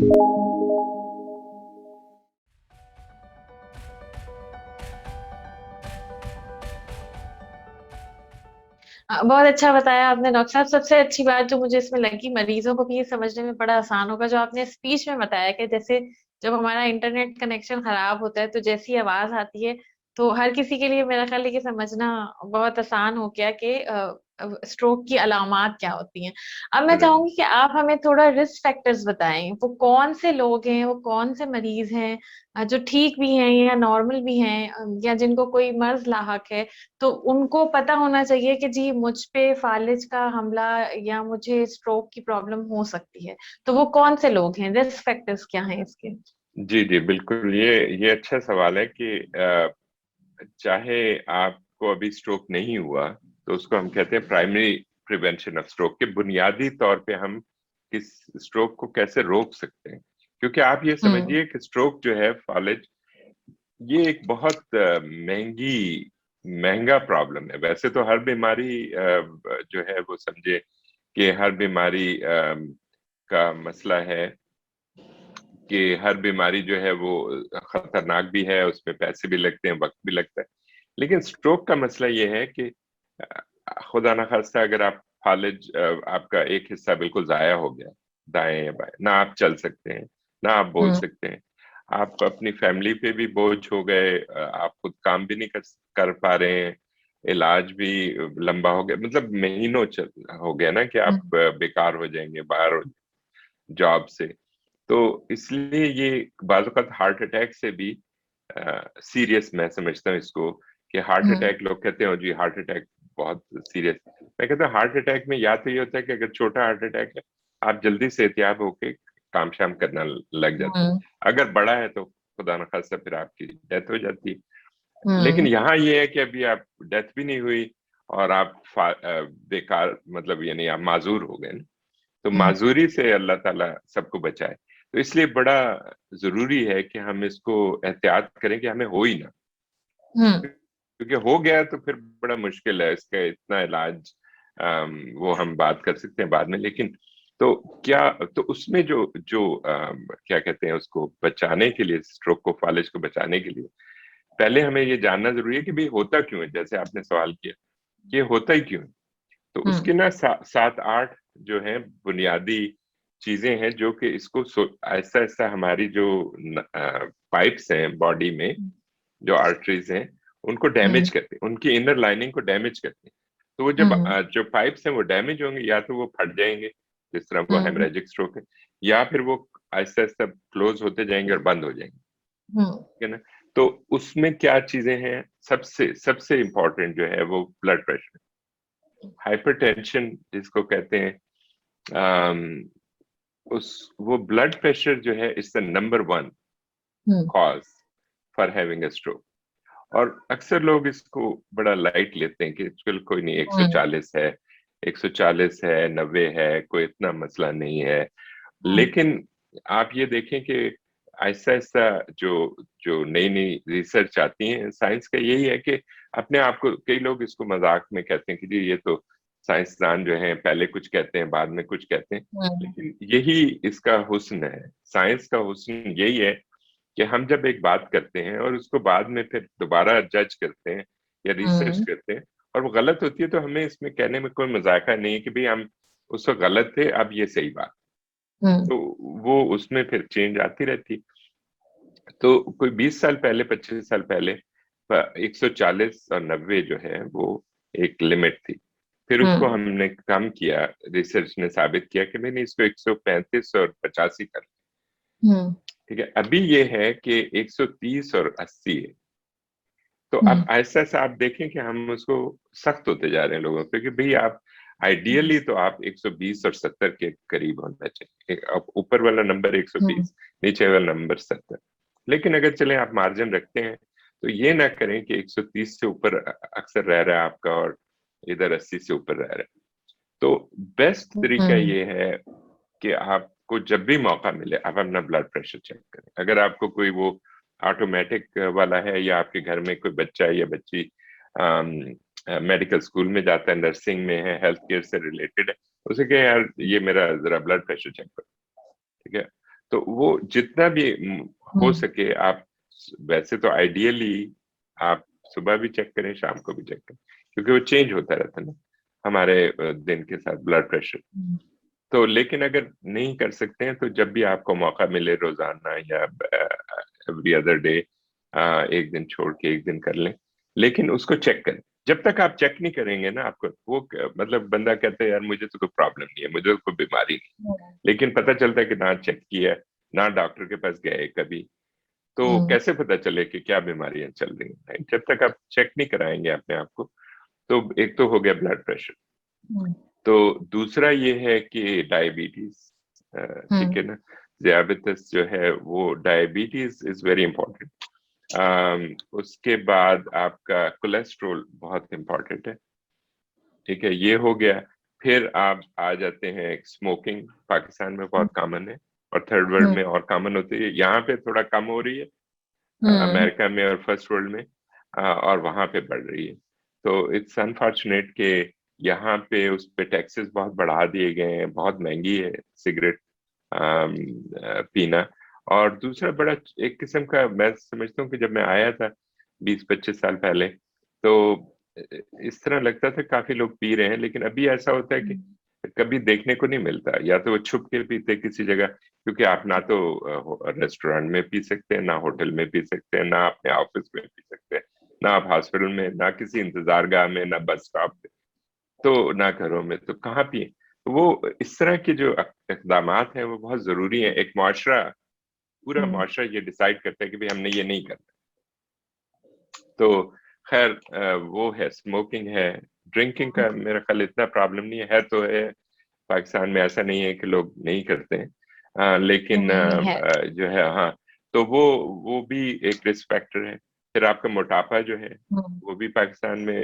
बहुत अच्छा बताया आपने डॉक्टर साहब। सबसे अच्छी बात जो मुझे इसमें लगी, मरीजों को भी ये समझने में बड़ा आसान होगा, जो आपने स्पीच में बताया कि जैसे जब हमारा इंटरनेट कनेक्शन खराब होता है तो जैसी आवाज आती है, तो हर किसी के लिए मेरा ख्याल है कि समझना बहुत आसान हो गया कि स्ट्रोक की अलामात क्या होती हैं। अब मैं करेक्ट। चाहूंगी कि आप हमें थोड़ा रिस्क फैक्टर्स बताएं। वो कौन से लोग हैं, वो कौन से मरीज हैं जो ठीक भी हैं या नॉर्मल भी हैं, या जिनको कोई मर्ज लाहक है, तो उनको पता होना चाहिए कि जी मुझ पे फालिज का हमला या मुझे स्ट्रोक की प्रॉब्लम हो सकती है। तो वो कौन से लोग हैं, रिस्क फैक्टर्स क्या हैं इसके? जी जी बिल्कुल, ये अच्छा सवाल है कि चाहे आपको अभी स्ट्रोक नहीं हुआ, तो उसको हम कहते हैं प्राइमरी प्रिवेंशन ऑफ स्ट्रोक, के बुनियादी तौर पे हम किस स्ट्रोक को कैसे रोक सकते हैं। क्योंकि आप ये हम्म। समझिए कि स्ट्रोक जो है, फॉलेज, ये एक बहुत महंगा प्रॉब्लम है। वैसे तो हर बीमारी जो है वो समझे कि हर बीमारी का मसला है कि हर बीमारी जो है वो खतरनाक भी है, उसमें पैसे भी लगते हैं, वक्त भी लगता है। लेकिन स्ट्रोक का मसला ये है कि खुदा ना खास्ता अगर आप फालिज, आपका एक हिस्सा बिल्कुल जाया हो गया, दाएं या बाएं, ना आप चल सकते हैं, ना आप बोल हम्म। सकते हैं, आप अपनी फैमिली पे भी बोझ हो गए, आप खुद काम भी नहीं कर पा रहे हैं, इलाज भी लंबा हो गया, मतलब महीनों चल हो गया ना कि आप हम्म। बेकार हो जाएंगे, बाहर हो जॉब से। तो इसलिए ये बाज़ औक़ात हार्ट अटैक से भी सीरियस मैं समझता हूँ इसको, कि हार्ट हम्म। अटैक, लोग कहते हैं जी हार्ट अटैक बहुत सीरियस। मैं कहता हूँ हार्ट अटैक में या तो ये होता है कि अगर छोटा हार्ट अटैक है, आप जल्दी से एहतियात होके काम शाम करना लग जाते हैं। हम्म। अगर बड़ा है तो खुदा न खास्ता फिर आपकी डेथ हो जाती है। लेकिन हम्म। यहाँ ये है कि अभी आप डेथ भी नहीं हुई और आप बेकार, मतलब यानी आप माजूर हो गए ना। तो हम्म। माजूरी से अल्लाह ताला सबको बचाए। तो इसलिए बड़ा जरूरी है कि हम इसको एहतियात करें कि हमें हो ही ना, हम्म। क्योंकि हो गया तो फिर बड़ा मुश्किल है इसका इतना इलाज। वो हम बात कर सकते हैं बाद में, लेकिन तो क्या, तो उसमें जो जो क्या कहते हैं उसको बचाने के लिए, स्ट्रोक को, फालिज को बचाने के लिए पहले हमें ये जानना जरूरी है कि भाई होता क्यों है। जैसे आपने सवाल किया कि ये होता ही क्यों है, तो हम्म। उसके ना सात आठ जो है बुनियादी चीजें हैं जो कि इसको ऐसा ऐसा हमारी जो पाइप्स हैं बॉडी में, जो आर्टरीज हैं, उनको हम्म। डैमेज करते हैं, उनकी इनर लाइनिंग को डैमेज करते हैं। तो वो जब हम्म। जो पाइप्स हैं वो डैमेज होंगे, या तो वो फट जाएंगे, जिस तरह वो हम्म। हेमरेजिक स्ट्रोक है, या फिर वो आहिस्ता आहिस्ता क्लोज होते जाएंगे और बंद हो जाएंगे। हम्म। ठीक है ना। तो उसमें क्या चीजें हैं, सबसे सबसे इंपॉर्टेंट जो है वो ब्लड प्रेशर, हाइपरटेंशन जिसको कहते हैं। अम, उस वो ब्लड प्रेशर जो है is the number one hmm. Cause for having a stroke. और अक्सर लोग इसको बड़ा लाइट लेते हैं कि चल कोई नहीं, हम्म। 140 है, 140 है, 90 है, कोई इतना मसला नहीं है। हम्म। लेकिन आप ये देखें कि ऐसा ऐसा जो जो नई नई रिसर्च आती है, साइंस का यही है कि अपने आप को, कई लोग इसको मजाक में कहते हैं कि जी ये तो साइंसदान जो हैं पहले कुछ कहते हैं बाद में कुछ कहते हैं। हम्म। लेकिन यही इसका हुस्न है, साइंस का हुस्न यही है कि हम जब एक बात करते हैं और उसको बाद में फिर दोबारा जज करते हैं या रिसर्च हम्म। करते हैं और वो गलत होती है, तो हमें इसमें कहने में कोई मजाका नहीं है कि भाई हम उस वक्त गलत थे, अब ये सही बात। हम्म। तो वो उसमें फिर चेंज आती रहती। तो कोई 20 साल पहले, 25 साल पहले 140 और 90 जो है वो एक लिमिट थी। फिर उसको हम्म। हमने कम किया, रिसर्च ने साबित किया कि नहीं नहीं, इसको 135 और 85 कर। हम्म। ठीक है, अभी ये है कि 130 और 80 है। तो अब हम्म। ऐसा ऐसा आप देखें कि हम उसको सख्त होते जा रहे हैं लोगों पे कि भाई आप आइडियली तो आप 120 और 70 के करीब होना चाहिए। अब ऊपर वाला नंबर हम्म। 120, नीचे वाला नंबर 70। लेकिन अगर चले आप मार्जिन रखते हैं, तो ये ना करें कि 130 से ऊपर अक्सर रह रहा है आपका और इधर 80 से ऊपर रह रहा है। तो बेस्ट तरीका हम्म। ये है कि आपको जब भी मौका मिले आप अपना ब्लड प्रेशर चेक करें। अगर आपको कोई वो ऑटोमेटिक वाला है, या आपके घर में कोई बच्चा या बच्ची मेडिकल स्कूल में जाता है, नर्सिंग में है, हेल्थ केयर से रिलेटेड है, उसे कहे यार ये मेरा जरा ब्लड प्रेशर चेक करो। ठीक है। तो वो जितना भी हो हम्म। सके आप, वैसे तो आइडियली आप सुबह भी चेक करें, शाम को भी चेक करें, क्योंकि वो चेंज होता रहता है ना हमारे दिन के साथ ब्लड प्रेशर। हम्म। तो लेकिन अगर नहीं कर सकते हैं तो जब भी आपको मौका मिले रोजाना या एवरी अदर डे, एक दिन छोड़ के एक दिन कर लें, लेकिन उसको चेक करें। जब तक आप चेक नहीं करेंगे ना, आपको वो मतलब बंदा कहता है यार मुझे तो कोई प्रॉब्लम नहीं है, मुझे तो कोई बीमारी नहीं, हम्म। लेकिन पता चलता है कि ना चेक किया, ना डॉक्टर के पास गए कभी, तो हम्म। कैसे पता चले कि क्या बीमारियां चल रही हैं जब तक आप चेक नहीं कराएंगे अपने आप को। तो एक तो हो गया ब्लड प्रेशर। हम्म। तो दूसरा ये है कि डायबिटीज, ठीक हम्म। है ना, diabetes जो है वो, डायबिटीज इज वेरी इंपॉर्टेंट। उसके बाद आपका कोलेस्ट्रॉल बहुत इंपॉर्टेंट है, ठीक है, ये हो गया। फिर आप आ जाते हैं, स्मोकिंग पाकिस्तान में बहुत कॉमन है, और थर्ड वर्ल्ड हम्म। में और कॉमन होती है, यहाँ पे थोड़ा कम हो रही है, हम्म। अमेरिका में और फर्स्ट वर्ल्ड में, और वहां पे बढ़ रही है। तो इट्स अनफॉर्चुनेट कि यहाँ पे उस पे टैक्सेस बहुत बढ़ा दिए गए हैं, बहुत महंगी है सिगरेट पीना। और दूसरा बड़ा एक किस्म का मैं समझता हूँ कि जब मैं आया था 20-25 साल पहले, तो इस तरह लगता था काफी लोग पी रहे हैं, लेकिन अभी ऐसा होता है कि कभी देखने को नहीं मिलता, या तो वो छुप के पीते किसी जगह, क्योंकि आप ना तो रेस्टोरेंट में पी सकते हैं, ना होटल में पी सकते हैं, ना अपने ऑफिस में पी सकते हैं, ना आप हॉस्पिटल में, ना किसी इंतजार गाह में, ना बस स्टॉप पे, तो ना घरों में, तो कहाँ पिए। तो वो इस तरह के जो इकदाम हैं वो बहुत जरूरी है। एक मुआशरा, पूरा हम्म। मुआशरा ये डिसाइड करता है कि भाई हमने ये नहीं करना। तो खैर वो है, स्मोकिंग है, ड्रिंकिंग का मेरा ख्याल इतना प्रॉब्लम नहीं है तो है, पाकिस्तान में ऐसा नहीं है कि लोग नहीं करते हैं, लेकिन नहीं है। जो है, हाँ, तो वो भी एक रिस्क फैक्टर है। फिर आपका मोटापा जो है हम्म। वो भी पाकिस्तान में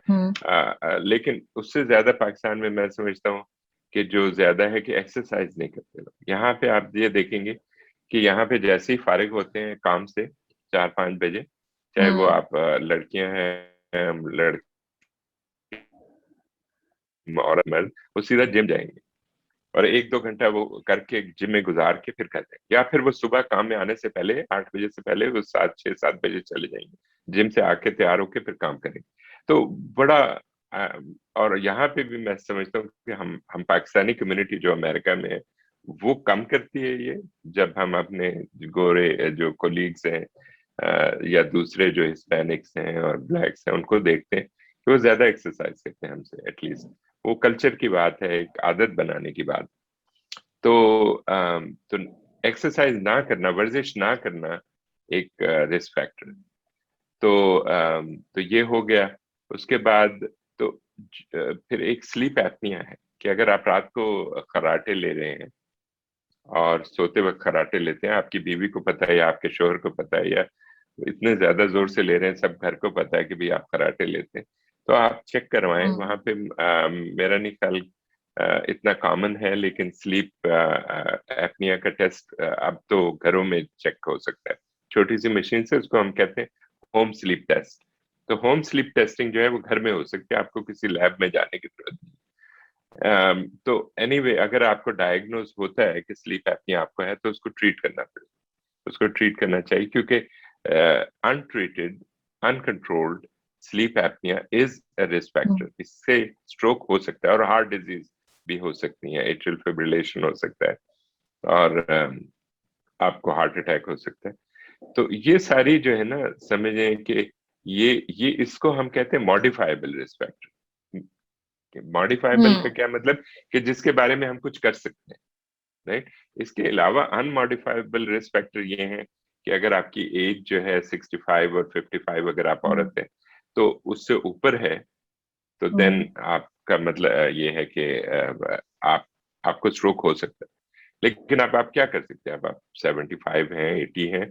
हम्म। लेकिन उससे ज्यादा पाकिस्तान में मैं समझता हूँ कि जो ज्यादा है कि एक्सरसाइज नहीं करते लोग। यहाँ पे आप ये देखेंगे कि यहाँ पे जैसे ही फारिग होते हैं काम से 4-5 बजे, चाहे वो हम्म। आप लड़कियां हैं, लड़के और मर्द, वो सीधा जिम जाएंगे और 1-2 घंटा वो करके जिम में गुजार के फिर करते हैं, या फिर वो सुबह काम में आने से पहले 8 बजे से पहले वो 7-6-7 बजे चले जाएंगे, जिम से आके तैयार होके फिर काम करेंगे। तो बड़ा अ, और यहाँ पे भी मैं समझता हूँ कि हम पाकिस्तानी कम्युनिटी जो अमेरिका में है वो कम करती है ये, जब हम अपने गोरे जो कोलीग्स हैं या दूसरे जो हिस्पैनिक्स हैं और ब्लैक्स हैं उनको देखते हैं कि वो ज्यादा एक्सरसाइज करते हैं हमसे, एटलीस्ट वो कल्चर की बात है, एक आदत बनाने की बात। तो तो एक्सरसाइज ना करना, वर्जिश ना करना एक रिस्क फैक्टर है। तो तो ये हो गया। उसके बाद तो फिर एक स्लीप एपनिया है कि अगर आप रात को खर्राटे ले रहे हैं और सोते वक्त खर्राटे लेते हैं, आपकी बीवी को पता है या आपके शोहर को पता है, या इतने ज्यादा जोर से ले रहे हैं, सब घर को पता है कि भाई आप खर्राटे लेते हैं, तो आप चेक करवाएं हम्म। वहां पे। मेरा नहीं ख्याल इतना कॉमन है, लेकिन स्लीप एपनिया का टेस्ट अब तो घरों में चेक हो सकता है, छोटी सी मशीन से, उसको हम कहते हैं होम स्लीप टेस्ट। तो होम स्लीप टेस्टिंग जो है वो घर में हो सकती है, आपको किसी लैब में जाने की जरूरत नहीं। तो एनीवे अगर आपको डायग्नोज होता है कि स्लीप एपनिया आपको है, तो उसको ट्रीट करना पड़ेगा, उसको ट्रीट करना चाहिए, क्योंकि untreated, uncontrolled sleep apnoea is a risk hmm. Factor. इससे स्ट्रोक हो सकता है और हार्ट डिजीज भी हो सकती है, एट्रियल फिब्रिलेशन हो सकता है, और आपको हार्ट अटैक हो सकता है। तो ये सारी जो है ना, समझें कि ये इसको हम कहते हैं मॉडिफाइबल रिस्क फैक्टर। मॉडिफाइबल का हम्म। क्या मतलब, कि जिसके बारे में हम कुछ कर सकते हैं, राइट। इसके अलावा अनमॉडिफाइबल रिस्क फैक्टर ये हैं कि अगर आपकी एज जो है 65 और 55, अगर आप हम्म। औरत है तो उससे ऊपर है, तो देन हम्म। आपका मतलब ये है कि आप आपको स्ट्रोक हो सकता है। लेकिन अब आप क्या कर सकते हैं, अब आप 75 हैं, 80 हैं,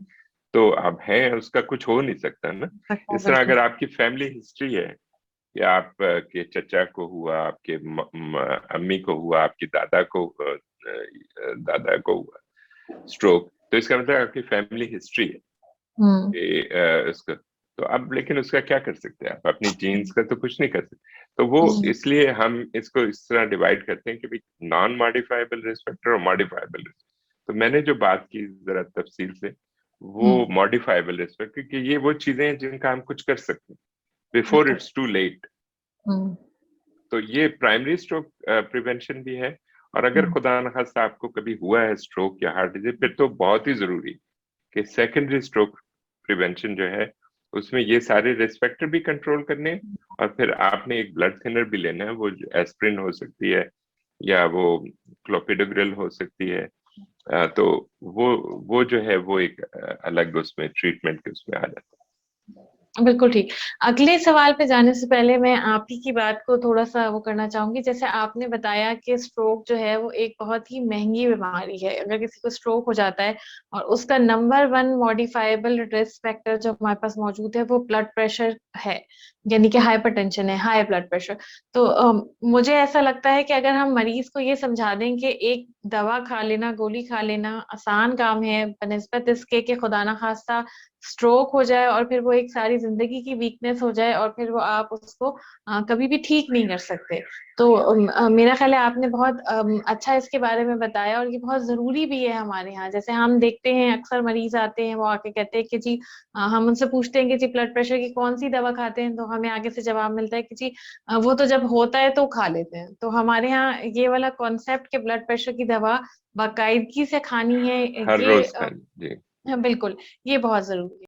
तो अब हैं, उसका कुछ हो नहीं सकता ना। पक्का, इस तरह बिल्कुल। अगर आपकी फैमिली हिस्ट्री है कि आप के चचा को हुआ, आपके अम्मी को हुआ, आपकी दादा को हुआ स्ट्रोक, तो इसका मतलब आपकी फैमिली हिस्ट्री है हम्म। कि उसका, तो अब लेकिन उसका क्या कर सकते हैं आप, अपनी जीन्स का तो कुछ नहीं कर सकते। तो वो हम्म। इसलिए हम इसको इस तरह डिवाइड करते हैं कि भाई नॉन मॉडिफाइबल रिस्क फैक्टर और मॉडिफाइबल रिस्क। तो मैंने जो बात की जरा तफसील से, वो हम्म। मॉडिफाइबल रिस्क फैक्टर, क्योंकि ये वो चीजें हैं जिनका हम कुछ कर सकते हैं बिफोर बिल्कुल। It's too late. हम्म। तो ये प्राइमरी स्ट्रोक प्रिवेंशन भी है। और अगर हम्म। खुदा न खास्ता आपको कभी हुआ है स्ट्रोक या हार्ट डिजीज, फिर तो बहुत ही जरूरी कि सेकेंडरी स्ट्रोक प्रिवेंशन जो है उसमें ये सारे रिस्क फैक्टर भी कंट्रोल करने हैं। और फिर आपने एक ब्लड थिनर भी लेना है, वो एस्प्रिन हो सकती है या वो क्लोपिडोग्रिल हो सकती है। तो वो जो है वो एक अलग उसमें ट्रीटमेंट के उसमें आ जाता बिल्कुल ठीक। अगले सवाल पे जाने से पहले मैं आप ही की बात को थोड़ा सा वो करना चाहूंगी। जैसे आपने बताया कि स्ट्रोक जो है वो एक बहुत ही महंगी बीमारी है। अगर किसी को स्ट्रोक हो जाता है और उसका number one modifiable risk factor जो हमारे पास मौजूद है वो ब्लड प्रेशर है, यानी कि हाइपरटेंशन है, हाई ब्लड प्रेशर। तो मुझे ऐसा लगता है कि अगर हम मरीज को ये समझा दें कि एक दवा खा लेना, गोली खा लेना आसान काम है बनिस्बत इसके कि खुदा ना खास्ता स्ट्रोक हो जाए और फिर वो एक सारी जिंदगी की वीकनेस हो जाए और फिर वो आप उसको कभी भी ठीक नहीं कर सकते। तो मेरा ख्याल है आपने बहुत अच्छा इसके बारे में बताया और ये बहुत जरूरी भी है हमारे यहाँ। जैसे हम देखते हैं अक्सर मरीज आते हैं, वो आके कहते हैं कि जी हम उनसे पूछते हैं कि जी ब्लड प्रेशर की कौन सी दवा खाते हैं, तो हमें आगे से जवाब मिलता है कि जी वो तो जब होता है तो खा लेते हैं। तो हमारे यहाँ ये वाला कॉन्सेप्ट के ब्लड प्रेशर की दवा बाकायदगी से खानी है, है, हर ये रोज खानी जी। बिल्कुल, ये बहुत जरूरी है।